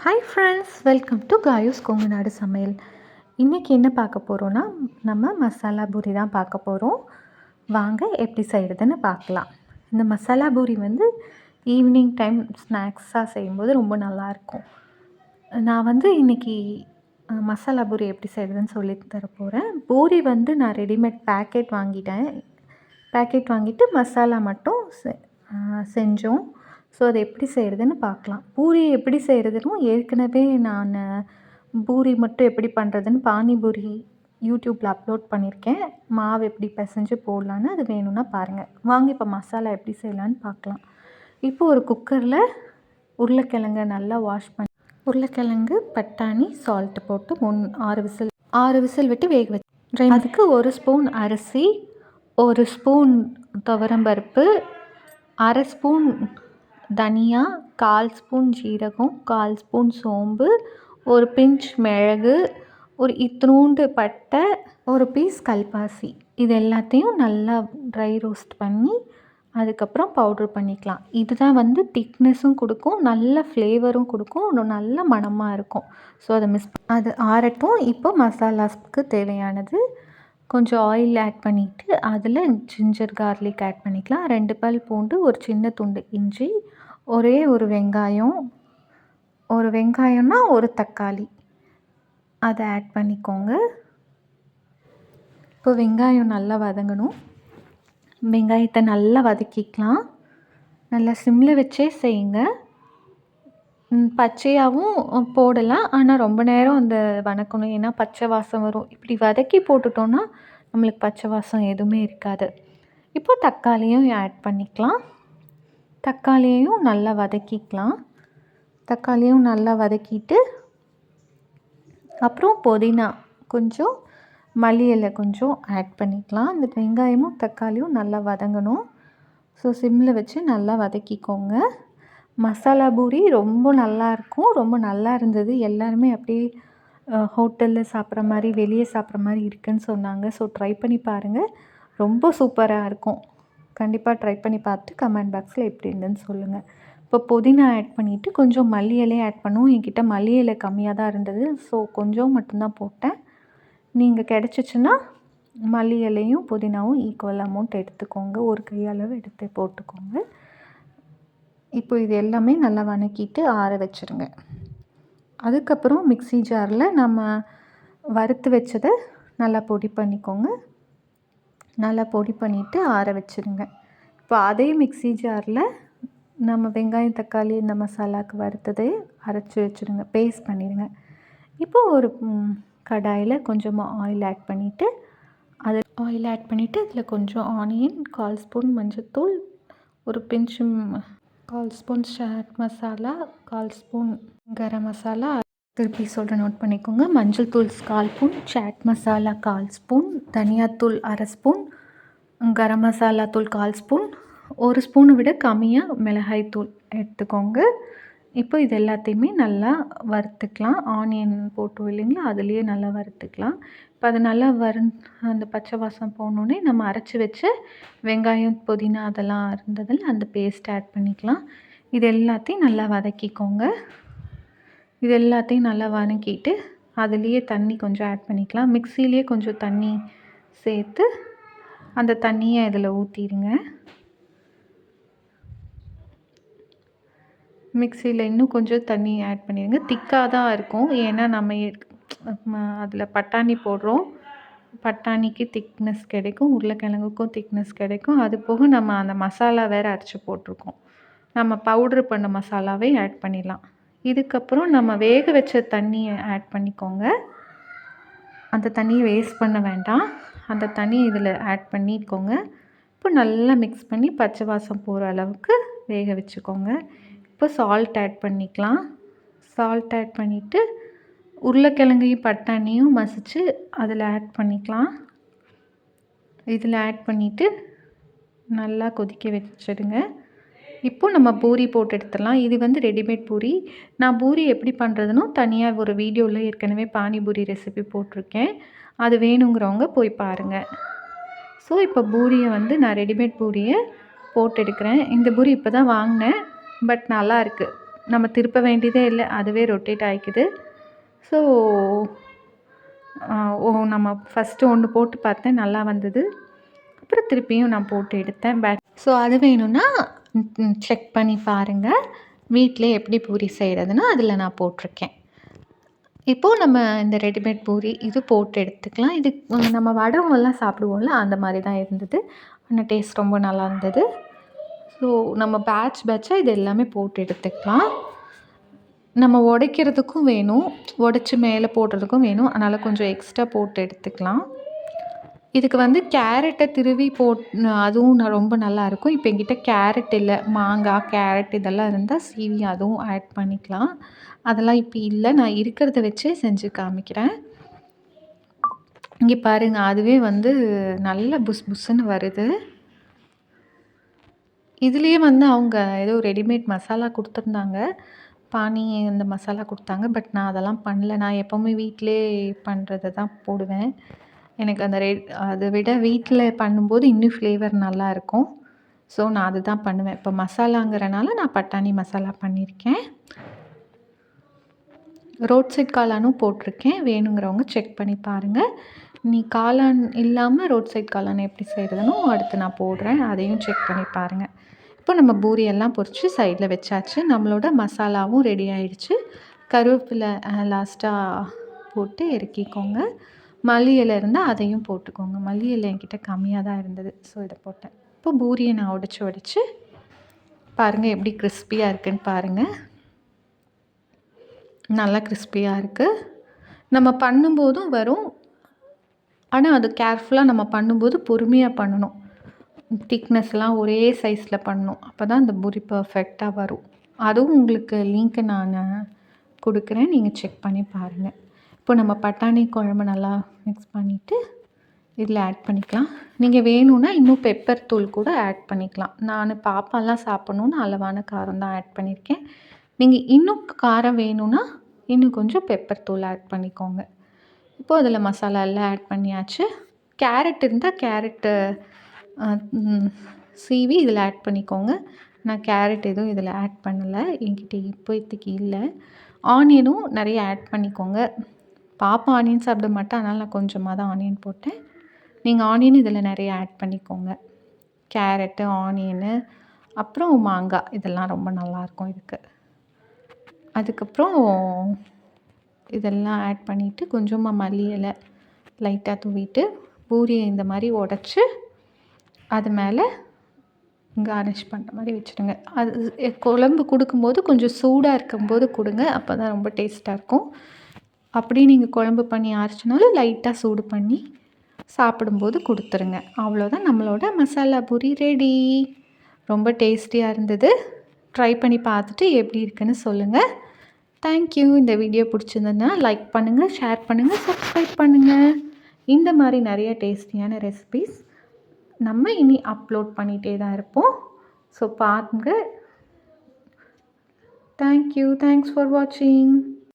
Hi friends, welcome to Kayu's Kongu நாடு சமையல். இன்றைக்கி என்ன பார்க்க போகிறோன்னா, நம்ம மசாலா பூரி தான் பார்க்க போகிறோம். வாங்க எப்படி செய்கிறதுன்னு பார்க்கலாம். இந்த மசாலா பூரி வந்து ஈவினிங் டைம் ஸ்நாக்ஸாக செய்யும்போது ரொம்ப நல்லாயிருக்கும். நான் வந்து இன்றைக்கி மசாலா பூரி எப்படி செய்கிறதுன்னு சொல்லி தர போகிறேன். பூரி வந்து நான் ரெடிமேட் பேக்கெட் வாங்கிட்டு மசாலா மட்டும் செஞ்சோம். ஸோ அதை எப்படி செய்கிறதுன்னு பார்க்கலாம். பூரி எப்படி செய்கிறதுன்னு ஏற்கனவே நான் பூரி மட்டும் எப்படி பண்ணுறதுன்னு பானிபூரி யூடியூப்பில் அப்லோட் பண்ணியிருக்கேன். மாவு எப்படி பிசைஞ்சு போடலான்னு, அது வேணும்னா பாருங்கள். வாங்க இப்போ மசாலா எப்படி செய்யலான்னு பார்க்கலாம். இப்போ ஒரு குக்கரில் உருளைக்கிழங்கை நல்லா வாஷ் பண்ணி உருளைக்கிழங்கு, பட்டாணி, சால்ட்டு போட்டு 6 விசில் விட்டு வேக வச்சு, அதுக்கு 1 ஸ்பூன் அரிசி, 1 ஸ்பூன் துவரம்பருப்பு, 1/2 ஸ்பூன் தனியா, 1/4 ஸ்பூன் ஜீரகம், 1/4 ஸ்பூன் சோம்பு, ஒரு பிஞ்ச் மிளகு, ஒரு இத்தினூண்டு பட்டை, ஒரு பீஸ் கல்பாசி. இது எல்லாத்தையும் நல்லா ட்ரை ரோஸ்ட் பண்ணி அதுக்கப்புறம் பவுட்ரு பண்ணிக்கலாம். இதுதான் வந்து திக்னஸும் கொடுக்கும், நல்ல ஃப்ளேவரும் கொடுக்கும், நல்ல மணமாக இருக்கும். ஸோ அது ஆறட்டும். இப்போ மசாலாஸ்க்கு தேவையானது கொஞ்சம் ஆயில் ஆட் பண்ணிவிட்டு அதில் ஜிஞ்சர் கார்லிக் ஆட் பண்ணிக்கலாம். 2 பல் பூண்டு, ஒரு சின்ன துண்டு இஞ்சி, ஒரே ஒரு வெங்காயம்னா ஒரு தக்காளி, அதை ஆட் பண்ணிக்கோங்க. இப்போ வெங்காயம் நல்லா வதங்கணும். வெங்காயத்தை நல்லா வதக்கிக்கலாம். நல்லா சிம்மில் வச்சே செய்யுங்க. பச்சையாகவும் போடலாம், ஆனால் ரொம்ப நேரம் அந்த வதக்கணும், ஏன்னா பச்சை வாசம் வரும். இப்படி வதக்கி போட்டுட்டோன்னா நம்மளுக்கு பச்சை வாசம் எதுவுமே இருக்காது. இப்போ தக்காளியும் ஆட் பண்ணிக்கலாம். தக்காளியையும் நல்லா வதக்கிக்கலாம். தக்காளியும் நல்லா வதக்கிட்டு அப்புறம் புதினா கொஞ்சம், மல்லி இலை கொஞ்சம் ஆட் பண்ணிக்கலாம். இந்த வெங்காயமும் தக்காளியும் நல்லா வதங்கணும். ஸோ சிம்மில் வச்சு நல்லா வதக்கிக்கோங்க. மசாலா பூரி ரொம்ப நல்லாயிருக்கும், ரொம்ப நல்லா இருந்தது. எல்லாருமே அப்படியே ஹோட்டலில் சாப்பிட்ற மாதிரி, வெளியே சாப்பிட்ற மாதிரி இருக்குதுன்னு சொன்னாங்க. ஸோ ட்ரை பண்ணி பாருங்கள், ரொம்ப சூப்பராக இருக்கும். கண்டிப்பாக ட்ரை பண்ணி பார்த்துட்டு கமெண்ட் பாக்ஸில் எப்படி இருந்ததுன்னு சொல்லுங்கள். இப்போ புதினா ஆட் பண்ணிவிட்டு கொஞ்சம் மல்லி இலையை ஆட் பண்ணுவோம். என்கிட்ட மல்லி இலை கம்மியாக தான் இருந்தது, ஸோ கொஞ்சம் மட்டும்தான் போட்டேன். நீங்கள் கிடச்சிச்சின்னா மல்லி இலையும் புதினாவும் ஈக்குவல் அமௌண்ட் எடுத்துக்கோங்க, ஒரு கையளவு எடுத்து போட்டுக்கோங்க. இப்போ இது எல்லாமே நல்லா வதக்கிட்டு ஆற வச்சுருங்க. அதுக்கப்புறம் மிக்ஸி ஜாரில் நம்ம வறுத்து வச்சதை நல்லா பொடி பண்ணிக்கோங்க. நல்லா பொடி பண்ணிவிட்டு ஆற வச்சுருங்க. இப்போ அதே மிக்ஸி ஜாரில் நம்ம வெங்காயம், தக்காளி, இந்த மசாலாவுக்கு வறுத்ததை அரைச்சி வச்சுருங்க, பேஸ்ட் பண்ணிடுங்க. இப்போது ஒரு கடாயில் கொஞ்சமாக ஆயில் ஆட் பண்ணிவிட்டு அதில் கொஞ்சம் ஆனியன், 1/4 ஸ்பூன் மஞ்சள்தூள், ஒரு pinch 1/4 spoon chaat masala, 1/4 spoon garam masala, திருப்பி சொல்கிறேன் நோட் பண்ணிக்கோங்க. மஞ்சள் தூள் 1/4 ஸ்பூன், சாட் மசாலா 1/4 ஸ்பூன், தனியாத்தூள் 1/2 ஸ்பூன், கரம் மசாலா தூள் 1/4 ஸ்பூன், 1 ஸ்பூனை விட கம்மியாக மிளகாய் தூள் எடுத்துக்கோங்க. இப்போ இது எல்லாத்தையுமே நல்லா வறுத்துக்கலாம். ஆனியன் போட்டோம் இல்லைங்களா, அதுலேயே நல்லா வறுத்துக்கலாம். இப்போ அது நல்லா அந்த பச்சை வாசம் போனோடனே நம்ம அரைச்சி வச்ச வெங்காயம், புதினா அதெல்லாம் இருந்ததில் அந்த பேஸ்ட் ஆட் பண்ணிக்கலாம். இது எல்லாத்தையும் நல்லா வதக்கிக்கோங்க. இது எல்லாத்தையும் நல்லா வதக்கிட்டு அதுலேயே தண்ணி கொஞ்சம் ஆட் பண்ணிக்கலாம். மிக்ஸிலேயே கொஞ்சம் தண்ணி சேர்த்து அந்த தண்ணியை இதில் ஊற்றிடுங்க. மிக்ஸியில் இன்னும் கொஞ்சம் தண்ணி ஆட் பண்ணிடுங்க. திக்காக தான் இருக்கும், ஏன்னா நம்ம அதில் பட்டாணி போடுறோம். பட்டாணிக்கு திக்னஸ் கிடைக்கும், உருளைக்கிழங்குக்கும் திக்னஸ் கிடைக்கும். அது போக நம்ம அந்த மசாலா வேறு அரைச்சி போட்டிருக்கோம். நம்ம பவுட்ரு பண்ண மசாலாவே ஆட் பண்ணிடலாம். இதுக்கப்புறம் நம்ம வேக வச்ச தண்ணியை ஆட் பண்ணிக்கோங்க. அந்த தண்ணியை வேஸ்ட் பண்ண வேண்டாம், அந்த தண்ணியை இதில் ஆட் பண்ணிக்கோங்க. இப்போ நல்லா மிக்ஸ் பண்ணி பச்சை வாசம் போகிற அளவுக்கு வேக வச்சுக்கோங்க. இப்போ சால்ட் ஆட் பண்ணிக்கலாம். சால்ட் ஆட் பண்ணிவிட்டு உருளைக்கிழங்கையும் பட்டாணியும் மசித்து அதில் ஆட் பண்ணிக்கலாம். இதில் ஆட் பண்ணிவிட்டு நல்லா கொதிக்க வச்சிடுங்க. இப்போ நம்ம பூரி போட்டு எடுத்துடலாம். இது வந்து ரெடிமேட் பூரி. நான் பூரி எப்படி பண்ணுறதுன்னு தனியாக ஒரு வீடியோவில் ஏற்கனவே பானிபூரி ரெசிபி போட்டிருக்கேன், அது வேணுங்கிறவங்க போய் பாருங்கள். ஸோ இப்போ பூரியை வந்து நான் ரெடிமேட் பூரியை போட்டு எடுக்கிறேன். இந்த பூரி இப்போ தான் வாங்கினேன், பட் நல்லா இருக்குது. நம்ம திருப்ப வேண்டியதே இல்லை, அதுவே ரொட்டேட் ஆகிக்குது. ஸோ நம்ம ஃபஸ்ட்டு ஒன்று போட்டு பார்த்தேன், நல்லா வந்தது. அப்புறம் திருப்பியும் நான் போட்டு எடுத்தேன். ஸோ அது வேணும்னா செக் பண்ணி பாருங்கள். வீட்டிலே எப்படி பூரி செய்கிறதுன்னு அதில் நான் போட்டிருக்கேன். இப்போது நம்ம இந்த ரெடிமேட் பூரி இது போட்டு எடுத்துக்கலாம். இது நம்ம வடகம்லாம் சாப்பிடுவோம்ல, அந்த மாதிரி தான் இருந்தது. ஆனால் டேஸ்ட் ரொம்ப நல்லா இருந்தது. ஸோ நம்ம பேட்சாக இது எல்லாமே போட்டு எடுத்துக்கலாம். நம்ம உடைக்கிறதுக்கும் வேணும், உடச்சி மேலே போடுறதுக்கும் வேணும். அதனால் கொஞ்சம் எக்ஸ்ட்ரா போட்டு எடுத்துக்கலாம். இதுக்கு வந்து கேரட்டை திருவி அதுவும் ரொம்ப நல்லாயிருக்கும். இப்போ என்கிட்ட கேரட் இல்லை, மாங்காய், கேரட் இதெல்லாம் இருந்தால் சீவி அதுவும் ஆட் பண்ணிக்கலாம். அதெல்லாம் இப்போ இல்லை, நான் இருக்கிறத வச்சே செஞ்சு காமிக்கிறேன். இங்கே பாருங்கள், அதுவே வந்து நல்ல புஸ் புஸ்ஸுன்னு வருது. இதுலேயே வந்து அவங்க ஏதோ ரெடிமேட் மசாலா கொடுத்துருந்தாங்க, பானி அந்த மசாலா கொடுத்தாங்க. பட் நான் அதெல்லாம் பண்ணல. நான் எப்போவுமே வீட்டிலே பண்ணுறத தான் போடுவேன். எனக்கு அந்த அதை விட வீட்டில் பண்ணும்போது இன்னும் ஃப்ளேவர் நல்லாயிருக்கும். ஸோ நான் அதுதான் பண்ணுவேன். இப்போ மசாலாங்கிறனால நான் பட்டாணி மசாலா பண்ணியிருக்கேன். ரோட் சைட் காளானும் போட்டிருக்கேன். வேணுங்கிறவங்க செக் பண்ணி பாருங்கள். காளான் இல்லாமல் ரோட் சைட் காளான் எப்படி செய்கிறதுன்னு அடுத்து நான் போடுறேன், அதையும் செக் பண்ணி பாருங்கள். இப்போ நம்ம பூரியெல்லாம் பொரித்து சைடில் வச்சாச்சு. நம்மளோட மசாலாவும் ரெடி ஆகிடுச்சு. கருவேப்பிலை லாஸ்ட்டாக போட்டு இறக்கிக்கோங்க. மல்லி இலை இருந்தால் அதையும் போட்டுக்கோங்க. மல்லி இலை என்கிட்ட கம்மியாக தான் இருந்தது, ஸோ இதை போட்டேன். இப்போ பூரியை நான் உடச்சி பாருங்கள் எப்படி கிறிஸ்பியாக இருக்குதுன்னு பாருங்கள். நல்லா கிறிஸ்பியாக இருக்குது. நம்ம பண்ணும்போதும் வரும், ஆனால் அது கேர்ஃபுல்லாக நம்ம பண்ணும்போது பொறுமையாக பண்ணணும். திக்னஸ்லாம் ஒரே சைஸில் பண்ணணும். அப்போ தான் அந்த பூரி பர்ஃபெக்டாக வரும். அதுவும் உங்களுக்கு லிங்க்கு நான் கொடுக்குறேன், நீங்கள் செக் பண்ணி பாருங்கள். இப்போ நம்ம பட்டாணி குழம்பு நல்லா மிக்ஸ் பண்ணிவிட்டு இதில் ஆட் பண்ணிக்கலாம். நீங்கள் வேணும்னா இன்னும் பெப்பர் தூள் கூட ஆட் பண்ணிக்கலாம். நான் பாப்பாலாம் சாப்பிட்ணுன்னு அளவான காரம் தான் ஆட் பண்ணியிருக்கேன். நீங்கள் இன்னும் காரம் வேணும்னா இன்னும் கொஞ்சம் பெப்பர் தூள் ஆட் பண்ணிக்கோங்க. இப்போது அதில் மசாலா எல்லாம் ஆட் பண்ணியாச்சு. கேரட் இருந்தால் கேரட்டு சீவி இதில் ஆட் பண்ணிக்கோங்க. நான் கேரட் எதுவும் இதில் ஆட் பண்ணலை, என்கிட்ட இப்போதைக்கு இல்லை. ஆனியனும் நிறைய ஆட் பண்ணிக்கோங்க. பாப்பா ஆனியன் சாப்பிட மாட்டேன், அதனால் நான் கொஞ்சமாக தான் ஆனியன் போட்டேன். நீங்கள் ஆனியன் இதில் நிறைய ஆட் பண்ணிக்கோங்க. கேரட்டு, ஆனியனு, அப்புறம் மாங்காய், இதெல்லாம் ரொம்ப நல்லாயிருக்கும் இதுக்கு. அதுக்கப்புறம் இதெல்லாம் ஆட் பண்ணிவிட்டு கொஞ்சமாக மல்லி இலை லைட்டாக தூவிட்டு பூரியை இந்த மாதிரி உடச்சி அது மேலே கார்னிஷ் பண்ணுற மாதிரி வச்சுடுங்க. அது குழம்பு கொடுக்கும்போது கொஞ்சம் சூடாக இருக்கும்போது கொடுங்க, அப்போ தான் ரொம்ப டேஸ்ட்டாக இருக்கும். அப்படி நீங்கள் குழம்பு பண்ணி ஆறிச்சினாலும் லைட்டாக சூடு பண்ணி சாப்பிடும்போது கொடுத்துருங்க. அவ்வளோதான், நம்மளோட மசாலா பூரி ரெடி. ரொம்ப டேஸ்டியாக இருந்தது. ட்ரை பண்ணி பார்த்துட்டு எப்படி இருக்குன்னு சொல்லுங்கள். தேங்க்யூ. இந்த வீடியோ பிடிச்சிருந்ததுன்னா லைக் பண்ணுங்கள், ஷேர் பண்ணுங்கள், சப்ஸ்கிரைப் பண்ணுங்கள். இந்த மாதிரி நிறைய டேஸ்டியான ரெசிபீஸ் நம்ம இனி அப்லோட் பண்ணிகிட்டே தான் இருப்போம். ஸோ பாருங்கள். தேங்க்யூ. தேங்க்ஸ் ஃபார் வாட்சிங்.